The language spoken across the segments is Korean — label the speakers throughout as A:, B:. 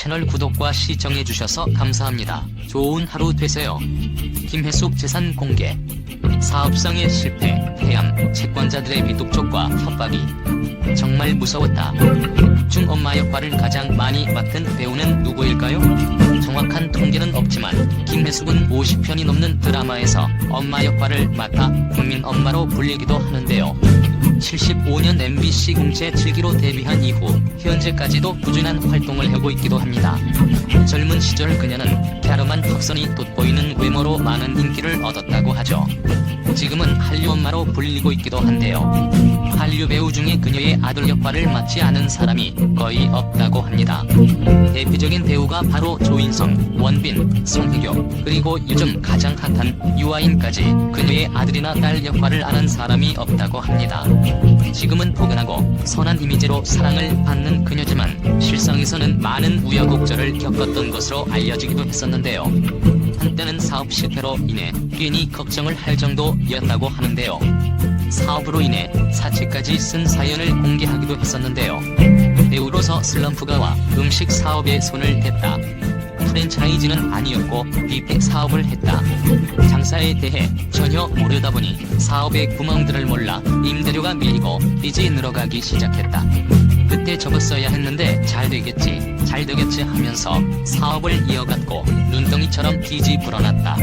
A: 채널 구독과 시청해주셔서 감사합니다. 좋은 하루 되세요. 김혜숙 재산 공개. 사업상의 실패, 해양, 채권자들의 미독촉과 협박이 정말 무서웠다. 중 엄마 역할을 가장 많이 맡은 배우는 누구일까요? 정확한 통계는 없지만 김혜숙은 50편이 넘는 드라마에서 엄마 역할을 맡아 국민 엄마로 불리기도 하는데요. 75년 MBC 공채 7기로 데뷔한 이후 현재까지도 꾸준한 활동을 하고 있기도 합니다. 젊은 시절 그녀는 갸름한 턱선이 돋보이는 외모로 많은 인기를 얻었다고 하죠. 지금은 한류 엄마로 불리고 있기도 한데요. 한류 배우 중에 그녀의 아들 역할을 맡지 않은 사람이 거의 없다고 합니다. 대표적인 배우가 바로 조인성, 원빈, 송혜교, 그리고 요즘 가장 핫한 유아인까지 그녀의 아들이나 딸 역할을 아는 사람이 없다고 합니다. 지금은 포근하고 선한 이미지로 사랑을 받는 그녀지만 실상에서는 많은 우여곡절을 겪었던 것으로 알려지기도 했었는데요. 한때는 사업 실패로 인해 괜히 걱정을 할 정도였다고 하는데요. 사업으로 인해 사채까지 쓴 사연을 공개하기도 했었는데요. 배우로서 슬럼프가 와 음식 사업에 손을 댔다. 프랜차이즈는 아니었고 뷔페 사업을 했다. 장사에 대해 전혀 모르다 보니 사업의 구멍들을 몰라 임대료가 밀리고 빚이 늘어가기 시작했다. 그때 접었어야 했는데 잘 되겠지 하면서 사업을 이어갔고 눈덩이처럼 빚이 불어났다.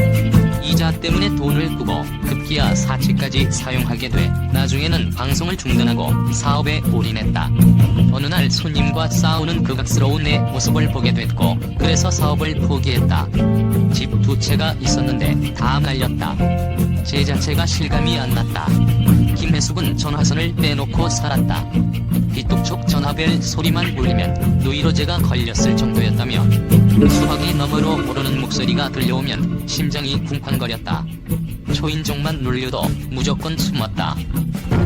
A: 이자 때문에 돈을 꾸고 급기야 사채까지 사용하게 돼 나중에는 방송을 중단하고 사업에 올인했다. 어느 날 손님과 싸우는 극악스러운 내 모습을 보게 됐고 그래서 사업을 포기했다. 집 2채가 있었는데 다 날렸다. 제 자체가 실감이 안 났다. 김혜숙은 전화선을 빼놓고 살았다. 빗독촉 전화벨 소리만 울리면 노이로제가 걸렸을 정도였다며 수화기 너머로 모르는 목소리가 들려오면 심장이 쿵쾅거렸다. 초인종만 눌려도 무조건 숨었다.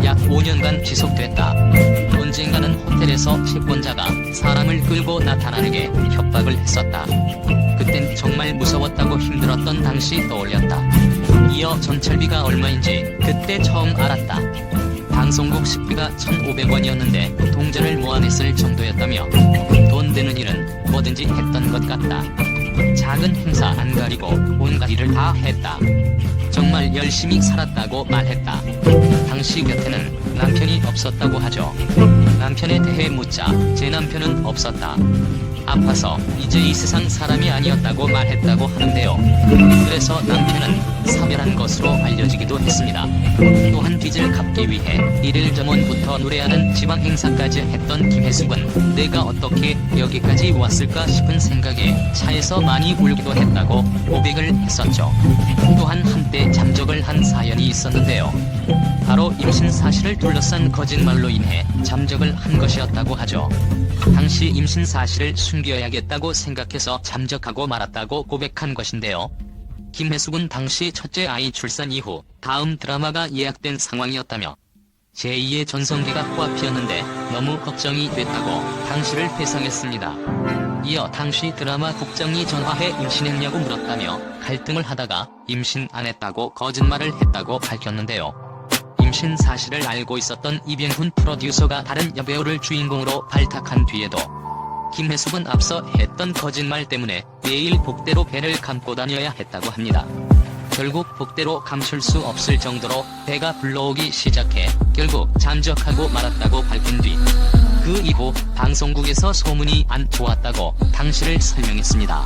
A: 약 5년간 지속됐다. 언젠가는 호텔에서 채권자가 사람을 끌고 나타나게 협박을 했었다. 그땐 정말 무서웠다고 힘들었던 당시 떠올렸다. 이어 전철비가 얼마인지 그때 처음 알았다. 방송국 식비가 1,500원이었는데 동전을 모아냈을 정도였다며 돈 되는 일은 뭐든지 했던 것 같다. 작은 행사 안 가리고 온갖 일을 다 했다. 정말 열심히 살았다고 말했다. 당시 곁에는 남편이 없었다고 하죠. 남편에 대해 묻자 제 남편은 없었다. 아파서 이제 이 세상 사람이 아니었다고 말했다고 하는데요. 그래서 남편은 사별한 것으로 알려지기도 했습니다. 또한 빚을 갚기 위해 1일 전부터 노래하는 지방 행사까지 했던 김혜숙은 내가 어떻게 여기까지 왔을까 싶은 생각에 차에서 많이 울기도 했다고 고백을 했었죠. 또한 한때 잠적을 한 사연이 있었는데요. 바로 임신 사실을 둘러싼 거짓말로 인해 잠적을 한 것이었다고 하죠. 당시 임신 사실을 숨겨야겠다고 생각해서 잠적하고 말았다고 고백한 것인데요. 김혜숙은 당시 첫째 아이 출산 이후 다음 드라마가 예약된 상황이었다며 제2의 전성기가 코앞이었는데 너무 걱정이 됐다고 당시를 회상했습니다. 이어 당시 드라마 국장이 전화해 임신했냐고 물었다며 갈등을 하다가 임신 안 했다고 거짓말을 했다고 밝혔는데요. 임신 사실을 알고 있었던 이병훈 프로듀서가 다른 여배우를 주인공으로 발탁한 뒤에도 김혜숙은 앞서 했던 거짓말 때문에 매일 복대로 배를 감고 다녀야 했다고 합니다. 결국 복대로 감출 수 없을 정도로 배가 불러오기 시작해 결국 잠적하고 말았다고 밝힌 뒤 그 이후 방송국에서 소문이 안 좋았다고 당시를 설명했습니다.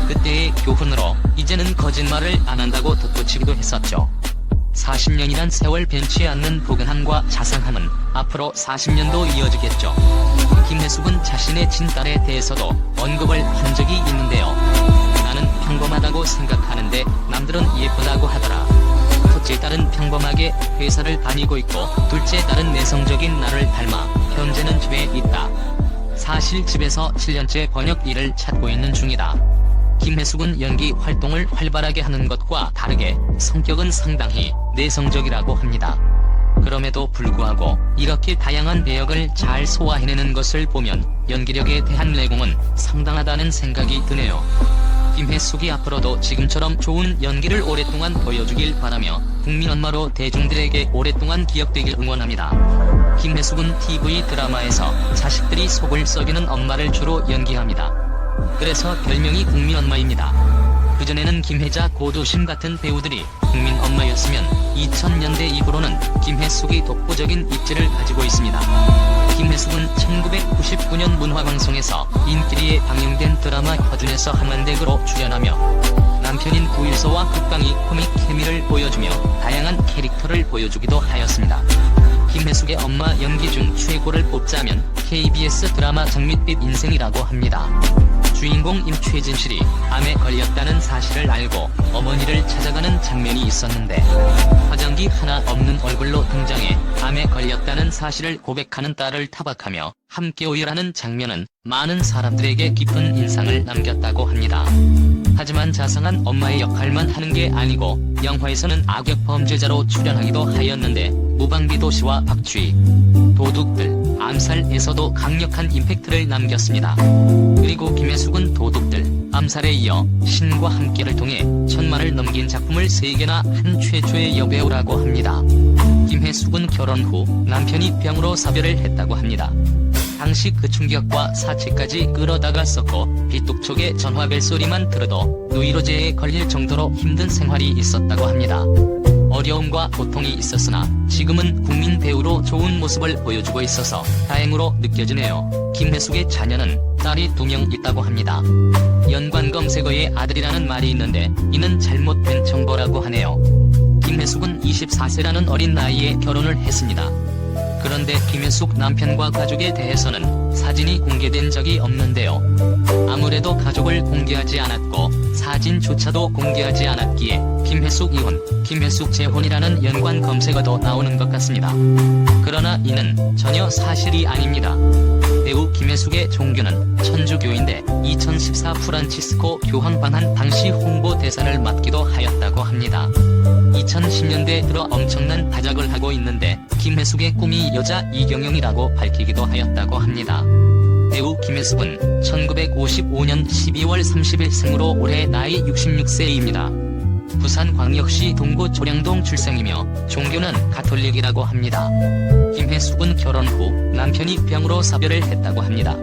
A: 그때의 교훈으로 이제는 거짓말을 안 한다고 덧붙이기도 했었죠. 40년이란 세월 변치 않는 포근함과 자상함은 앞으로 40년도 이어지겠죠. 김혜숙은 자신의 친딸에 대해서도 언급을 한 적이 있는데요. 나는 평범하다고 생각하는데 남들은 예쁘다고 하더라. 첫째 딸은 평범하게 회사를 다니고 있고 둘째 딸은 내성적인 나를 닮아 현재는 집에 있다. 사실 집에서 7년째 번역 일을 찾고 있는 중이다. 김혜숙은 연기 활동을 활발하게 하는 것과 다르게 성격은 상당히 내성적이라고 합니다. 그럼에도 불구하고 이렇게 다양한 배역을 잘 소화해내는 것을 보면 연기력에 대한 내공은 상당하다는 생각이 드네요. 김혜숙이 앞으로도 지금처럼 좋은 연기를 오랫동안 보여주길 바라며 국민 엄마로 대중들에게 오랫동안 기억되길 응원합니다. 김혜숙은 TV 드라마에서 자식들이 속을 썩이는 엄마를 주로 연기합니다. 그래서 별명이 국민엄마입니다. 그전에는 김혜자, 고도심 같은 배우들이 국민엄마였으면 2000년대 이후로는 김혜숙이 독보적인 입지를 가지고 있습니다. 김혜숙은 1999년 문화방송에서 인기리에 방영된 드라마 허준에서 한만댁으로 출연하며 남편인 구일서와 극강의 코믹 케미를 보여주며 다양한 캐릭터를 보여주기도 하였습니다. 김혜숙의 엄마 연기 중 최고를 뽑자면 KBS 드라마 장밋빛 인생이라고 합니다. 주인공 임최진실이 암에 걸렸다는 사실을 알고 어머니를 찾아가는 장면이 있었는데 화장기 하나 없는 얼굴로 등장해 암에 걸렸다는 사실을 고백하는 딸을 타박하며 함께 오열하는 장면은 많은 사람들에게 깊은 인상을 남겼다고 합니다. 하지만 자상한 엄마의 역할만 하는 게 아니고 영화에서는 악역 범죄자로 출연하기도 하였는데 무방비도시와 박쥐, 도둑들, 암살에서도 강력한 임팩트를 남겼습니다. 그리고 김혜숙은 도둑들, 암살에 이어 신과 함께를 통해 1000만을 넘긴 작품을 3개나 한 최초의 여배우라고 합니다. 김혜숙은 결혼 후 남편이 병으로 사별을 했다고 합니다. 당시 그 충격과 사치까지 끌어다갔었고 빗독촉의 전화벨 소리만 들어도 누이로제에 걸릴 정도로 힘든 생활이 있었다고 합니다. 어려움과 고통이 있었으나 지금은 국민 배우로 좋은 모습을 보여주고 있어서 다행으로 느껴지네요. 김혜숙의 자녀는 딸이 2명 있다고 합니다. 연관 검색어에 아들이라는 말이 있는데 이는 잘못된 정보라고 하네요. 김혜숙은 24세라는 어린 나이에 결혼을 했습니다. 그런데 김혜숙 남편과 가족에 대해서는 사진이 공개된 적이 없는데요. 아무래도 가족을 공개하지 않았고 사진조차도 공개하지 않았기에 김혜숙 이혼, 김혜숙 재혼이라는 연관 검색어도 나오는 것 같습니다. 그러나 이는 전혀 사실이 아닙니다. 배우 김혜숙의 종교는 천주교인데 2014 프란치스코 교황 방한 당시 홍보대사를 맡기도 하였다고 합니다. 2010년대 들어 엄청난 다작을 하고 있는데 김혜숙의 꿈이 여자 이경영이라고 밝히기도 하였다고 합니다. 배우 김혜숙은 1955년 12월 30일 생으로 올해 나이 66세입니다. 부산광역시 동구 조량동 출생이며 종교는 가톨릭이라고 합니다. 김혜숙은 결혼 후 남편이 병으로 사별을 했다고 합니다.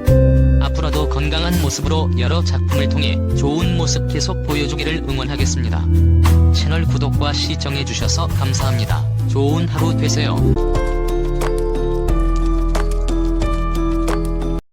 A: 앞으로도 건강한 모습으로 여러 작품을 통해 좋은 모습 계속 보여주기를 응원하겠습니다. 채널 구독과 시청해주셔서 감사합니다. 좋은 하루 되세요.